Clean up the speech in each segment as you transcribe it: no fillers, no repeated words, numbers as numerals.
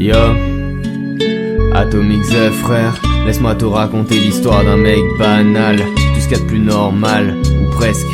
Yo, Atomic Z frère, laisse-moi te raconter l'histoire d'un mec banal, tout ce qu'il y a de plus normal, ou presque.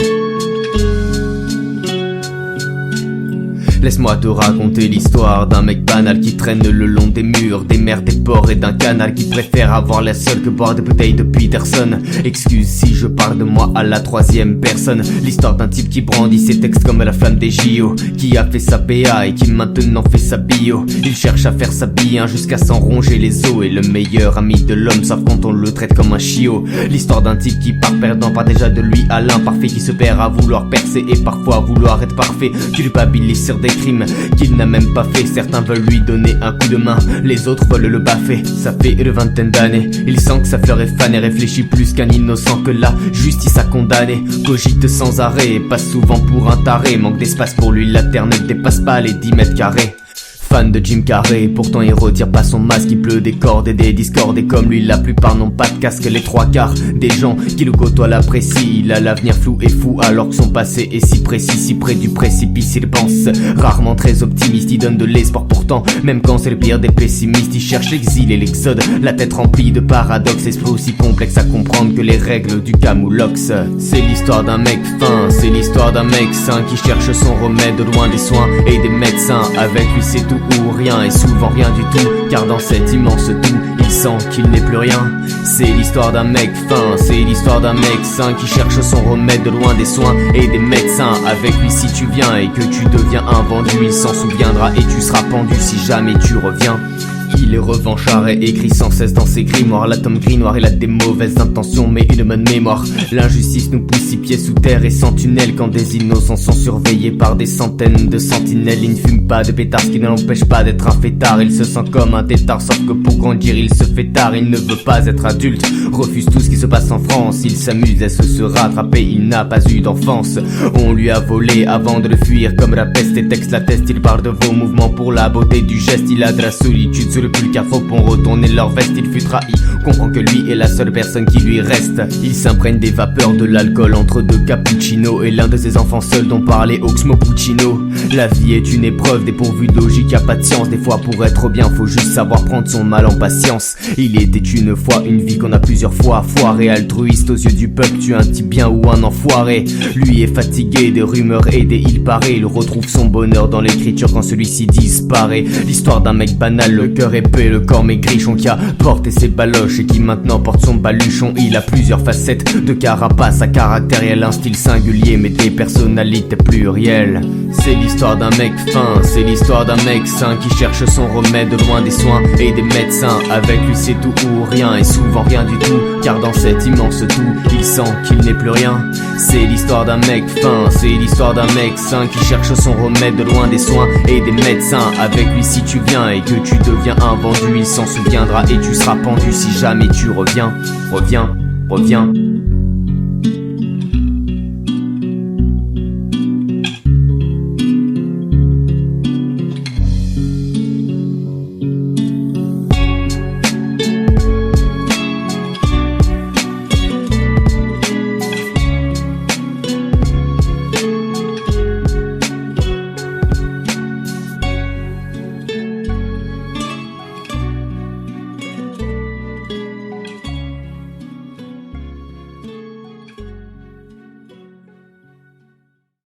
Laisse-moi te raconter l'histoire d'un mec banal qui traîne le long des murs, des mers, des ports et d'un canal, qui préfère avoir la seule que boire des bouteilles de Peterson. Excuse si je parle de moi à la troisième personne. L'histoire d'un type qui brandit ses textes comme la flamme des JO, qui a fait sa PA et qui maintenant fait sa bio. Il cherche à faire sa bien jusqu'à s'en ronger les os, et le meilleur ami de l'homme sauf quand on le traite comme un chiot. L'histoire d'un type qui part perdant, pas déjà de lui à l'imparfait, qui se perd à vouloir percer et parfois à vouloir être parfait, qui culpabilise sur des crimes qu'il n'a même pas fait. Certains veulent lui donner un coup de main, les autres veulent le baffer. Ça fait une vingtaine d'années, il sent que sa fleur est fanée, réfléchit plus qu'un innocent, que la justice a condamné. Cogite sans arrêt et passe souvent pour un taré, manque d'espace pour lui, la terre ne dépasse pas les 10 mètres carrés. Fan de Jim Carrey, pourtant il retire pas son masque, il pleut des cordes et des discordes, et comme lui la plupart n'ont pas de casque. Les trois quarts des gens qui le côtoient l'apprécient, il a l'avenir flou et fou alors que son passé est si précis, si près du précipice. Il pense rarement très optimiste, il donne de l'espoir pourtant, même quand c'est le pire des pessimistes. Il cherche l'exil et l'exode, la tête remplie de paradoxes, esprit aussi complexe à comprendre que les règles du camoulox. C'est l'histoire d'un mec fin, c'est l'histoire d'un mec sain qui cherche son remède loin des soins et des médecins. Avec lui c'est tout ou rien, et souvent rien du tout, car dans cet immense tout, il sent qu'il n'est plus rien. C'est l'histoire d'un mec fin, c'est l'histoire d'un mec sain qui cherche son remède loin des soins et des médecins. Avec lui si tu viens et que tu deviens un vendu, il s'en souviendra et tu seras pendu si jamais tu reviens. Il est revanchard et écrit sans cesse dans ses grimoires. L'atome gris noir, il a des mauvaises intentions mais une bonne mémoire. L'injustice nous pousse 6 pieds sous terre et sans tunnel, quand des innocents sont surveillés par des centaines de sentinelles. Il ne fume pas de pétard, ce qui ne l'empêche pas d'être un fêtard. Il se sent comme un tétard, sauf que pour grandir il se fait tard. Il ne veut pas être adulte, refuse tout ce qui se passe en France. Il s'amuse à se rattraper, il n'a pas eu d'enfance. On lui a volé avant de le fuir comme la peste, et texte l'atteste. Il parle de vos mouvements pour la beauté du geste. Il a de la solitude sur le pulcar, trop pour retourner leur veste. Il fut trahi, comprend que lui est la seule personne qui lui reste. Il s'imprègne des vapeurs de l'alcool entre deux cappuccinos, et l'un de ses enfants seuls dont parlait Oxmo Puccino. La vie est une épreuve dépourvue de logique, y'a pas de science. Des fois pour être bien faut juste savoir prendre son mal en patience. Il était une fois une vie qu'on a plusieurs fois foirée, altruiste aux yeux du peuple, tu un type bien ou un enfoiré. Lui est fatigué des rumeurs et des il paraît, il retrouve son bonheur dans l'écriture quand celui-ci disparaît. L'histoire d'un mec banal, le cœur épais, le corps maigrichon, qui a porté ses baloches et qui maintenant porte son baluchon. Il a plusieurs facettes de carapace à caractère, et un style singulier mais des personnalités plurielles. C'est l'histoire d'un mec fin, c'est l'histoire d'un mec sain qui cherche son remède loin des soins et des médecins. Avec lui c'est tout ou rien, et souvent rien du tout, car dans cet immense tout, il sent qu'il n'est plus rien. C'est l'histoire d'un mec fin, c'est l'histoire d'un mec sain qui cherche son remède loin des soins et des médecins. Avec lui si tu viens et que tu deviens un vendu, il s'en souviendra et tu seras pendu si jamais tu reviens. Reviens, reviens.